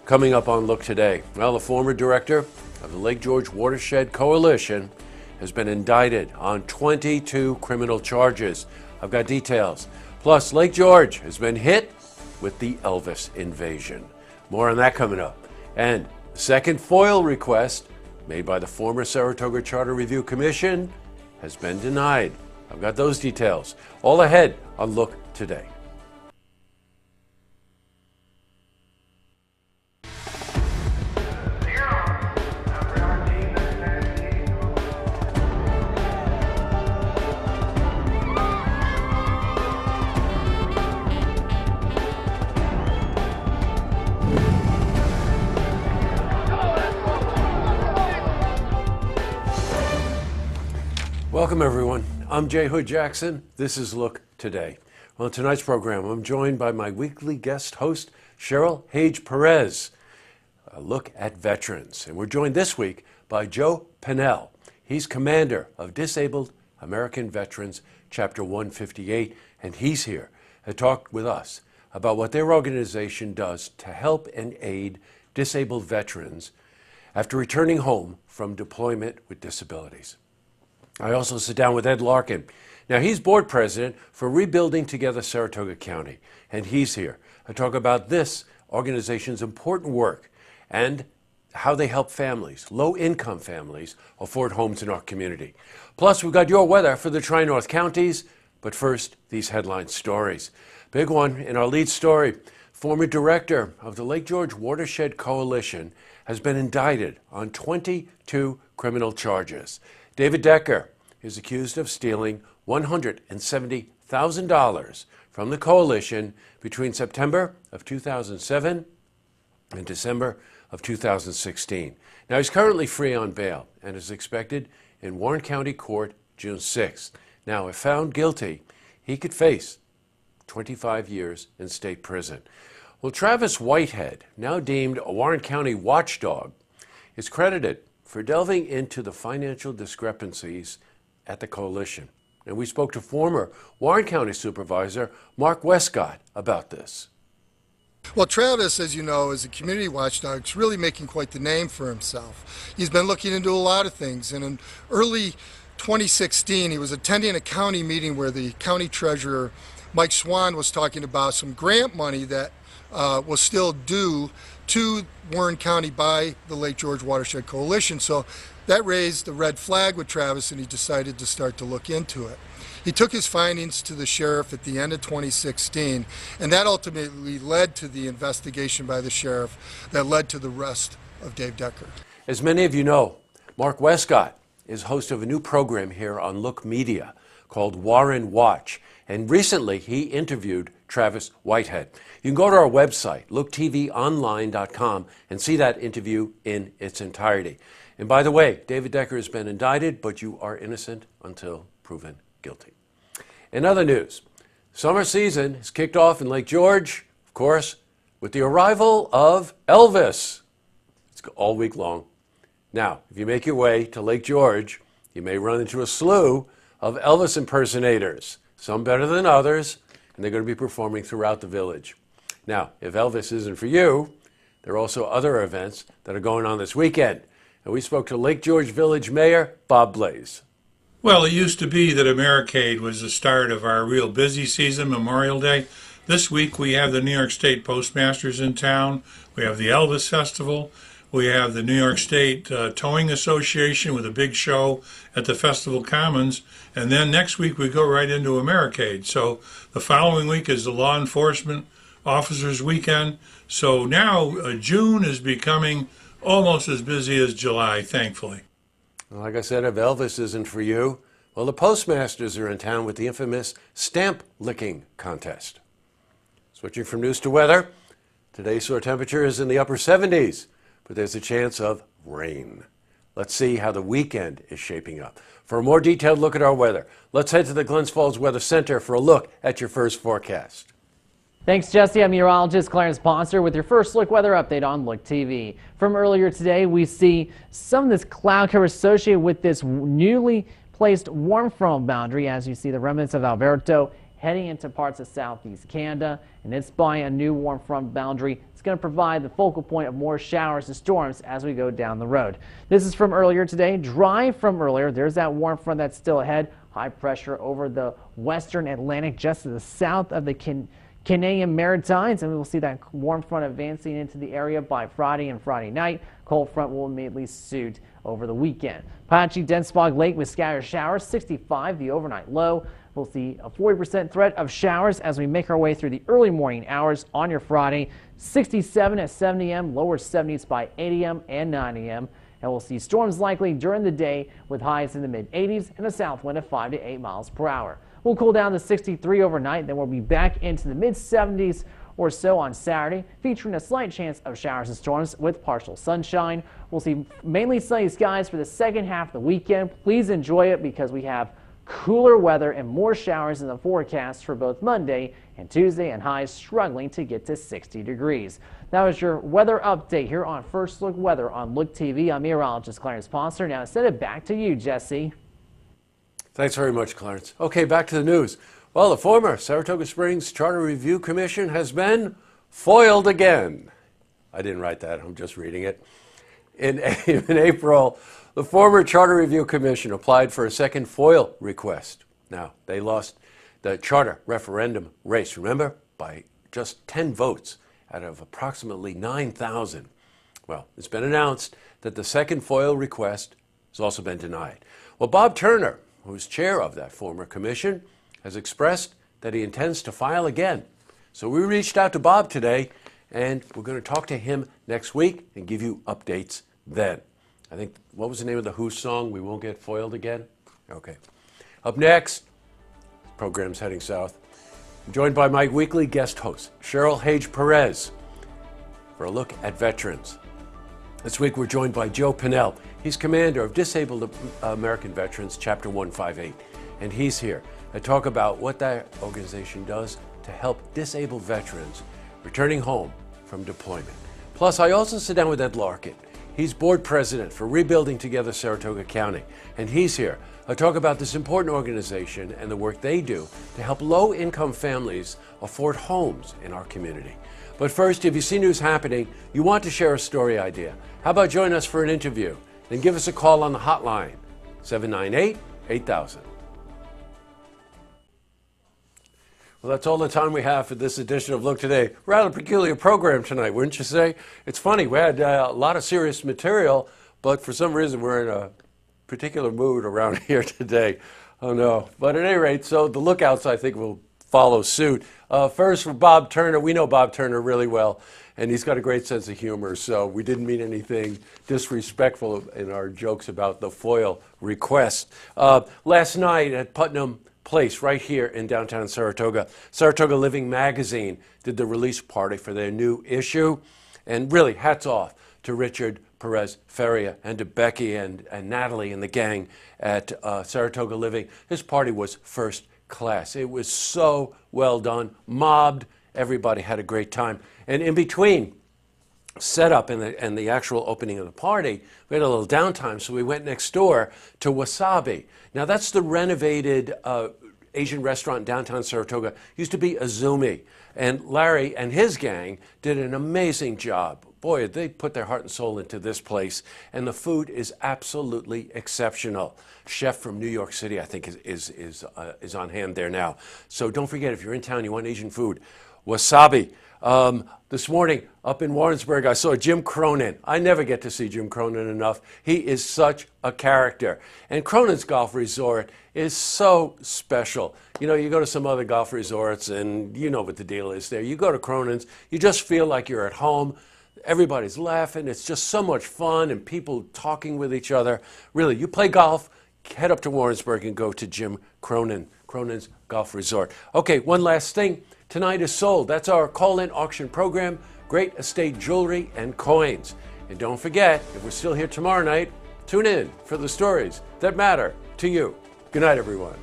Coming up on Look Today, well, the former director of the Lake George Watershed Coalition has been indicted on 22 criminal charges. I've got details. Plus, Lake George has been hit with the Elvis Invasion. More on that coming up. And the second FOIL request made by the former Saratoga Charter Review Commission has been denied. I've got those details. All ahead on Look Today. Welcome, everyone. I'm Jay Hood Jackson. This is Look Today. On tonight's program, I'm joined by my weekly guest host, Cheryl Hage Perez. A look at veterans. And we're joined this week by Joe Pennell. He's commander of Disabled American Veterans, Chapter 158, and he's here to talk with us about what their organization does to help and aid disabled veterans after returning home from deployment with disabilities. I also sit down with Ed Larkin. Now, he's board president for Rebuilding Together Saratoga County, and he's here to talk about this organization's important work and how they help families, low-income families, afford homes in our community. Plus, we've got your weather for the Tri-North counties, but first, these headline stories. Big one in our lead story. Former director of the Lake George Watershed Coalition has been indicted on 22 criminal charges. David Decker is accused of stealing $170,000 from the coalition between September of 2007 and December of 2016. Now, he's currently free on bail and is expected in Warren County Court June 6th. Now, if found guilty, he could face 25 years in state prison. Well, Travis Whitehead, now deemed a Warren County watchdog, is credited for delving into the financial discrepancies at the coalition. And we spoke to former Warren County Supervisor Mark Westcott about this. Well, Travis, as you know, is a community watchdog. He's really making quite the name for himself. He's been looking into a lot of things, and in early 2016, he was attending a county meeting where the county treasurer, Mike Swan, was talking about some grant money that was still due to Warren County by the Lake George Watershed Coalition. So that raised a red flag with Travis, and he decided to start to look into it. He took his findings to the sheriff at the end of 2016, and that ultimately led to the investigation by the sheriff that led to the arrest of Dave Decker. As many of you know, Mark Westcott is host of a new program here on Look Media called Warren Watch, and recently he interviewed Travis Whitehead. You can go to our website, looktvonline.com, and see that interview in its entirety. And by the way, David Decker has been indicted, but you are innocent until proven guilty. In other news, summer season is kicked off in Lake George, of course, with the arrival of Elvis. It's all week long. Now, if you make your way to Lake George, you may run into a slew of Elvis impersonators, some better than others, and they're going to be performing throughout the village. Now, if Elvis isn't for you, there are also other events that are going on this weekend. And we spoke to Lake George Village Mayor Bob Blais. Well, it used to be that Americade was the start of our real busy season, Memorial Day. This week we have the New York State Postmasters in town. We have the Elvis Festival. We have the New York State Towing Association with a big show at the Festival Commons. And then next week we go right into Americade. So the following week is the Law Enforcement Officers Weekend. So now June is becoming almost as busy as July, thankfully. Like I said, if Elvis isn't for you, well, the Postmasters are in town with the infamous stamp licking contest. Switching from news to weather, today's soar temperature is in the upper 70s, but there's a chance of rain. Let's see how the weekend is shaping up. For a more detailed look at our weather, let's head to the Glens Falls Weather Center for a look at your first forecast. Thanks, Jesse. I'm meteorologist Clarence Ponster with your first look weather update on Look TV. From earlier today, we see some of this cloud cover associated with this newly placed warm front boundary. As you see, the remnants of Alberto heading into parts of southeast Canada, and it's by a new warm front boundary. It's going to provide the focal point of more showers and storms as we go down the road. This is from earlier today, dry from earlier. There's that warm front that's still ahead. High pressure over the western Atlantic just to the south of the Canadian Maritimes, and we will see that warm front advancing into the area by Friday and Friday night. Cold front will immediately suit over the weekend. Patchy dense fog lake with scattered showers, 65 the overnight low. We'll see a 40% threat of showers as we make our way through the early morning hours on your Friday. 67 at 7 a.m., lower 70s by 8 a.m. and 9 a.m. And we'll see storms likely during the day with highs in the mid-80s and a south wind of 5 to 8 miles per hour. We'll cool down to 63 overnight, then we'll be back into the mid-70s or so on Saturday, featuring a slight chance of showers and storms with partial sunshine. We'll see mainly sunny skies for the second half of the weekend. Please enjoy it because we have cooler weather and more showers in the forecast for both Monday and Tuesday, and highs struggling to get to 60 degrees. That was your weather update here on First Look Weather on Look TV. I'm meteorologist Clarence Ponster. Now I send it back to you, Jesse. Thanks very much, Clarence. Okay, back to the news. Well, the former Saratoga Springs Charter Review Commission has been foiled again. I didn't write that, I'm just reading it. In April, the former Charter Review Commission applied for a second FOIL request. Now, they lost the charter referendum race, remember, by just 10 votes out of approximately 9,000. Well, it's been announced that the second FOIL request has also been denied. Well, Bob Turner, who's chair of that former commission, has expressed that he intends to file again. So we reached out to Bob today, and we're going to talk to him next week and give you updates then. I think, what was the name of the Who song? We Won't Get Foiled Again? Okay. Up next, the program's heading south. I'm joined by my weekly guest host, Cheryl Hage Perez, for a look at veterans. This week we're joined by Joe Pinnell. He's commander of Disabled American Veterans, Chapter 158, and he's here to talk about what that organization does to help disabled veterans returning home from deployment. Plus, I also sit down with Ed Larkin. He's board president for Rebuilding Together Saratoga County, and he's here to talk about this important organization and the work they do to help low-income families afford homes in our community. But first, if you see news happening, you want to share a story idea, how about join us for an interview? Then give us a call on the hotline, 798-8000. Well, that's all the time we have for this edition of Look Today. Rather peculiar program tonight, wouldn't you say? It's funny, we had a lot of serious material, but for some reason we're in a particular mood around here today. Oh no. But at any rate, so the lookouts I think will follow suit. First for Bob Turner. We know Bob Turner really well, and he's got a great sense of humor, so we didn't mean anything disrespectful in our jokes about the FOIL request. Last night at Putnam Place right here in downtown Saratoga, Saratoga Living Magazine did the release party for their new issue, and really hats off to Richard Perez Feria and to Becky and Natalie and the gang at Saratoga Living. This party was first class. It was so well done, mobbed, everybody had a great time. And in between setup and the actual opening of the party, we had a little downtime, so we went next door to Wasabi. Now that's the renovated Asian restaurant in downtown Saratoga. Used to be Azumi, and Larry and his gang did an amazing job. Boy, they put their heart and soul into this place, and the food is absolutely exceptional. Chef from New York City, I think, is on hand there now. So don't forget, if you're in town, you want Asian food, Wasabi. This morning up in Warrensburg, I saw Jim Cronin. I never get to see Jim Cronin enough. He is such a character. And Cronin's Golf Resort is so special. You know, you go to some other golf resorts and you know what the deal is there. You go to Cronin's, you just feel like you're at home. Everybody's laughing. It's just so much fun and people talking with each other. Really, you play golf, head up to Warrensburg and go to Jim Cronin's Golf Resort. Okay, one last thing. Tonight is sold. That's our call-in auction program. Great estate jewelry and coins. And don't forget, if we're still here tomorrow night, tune in for the stories that matter to you. Good night, everyone.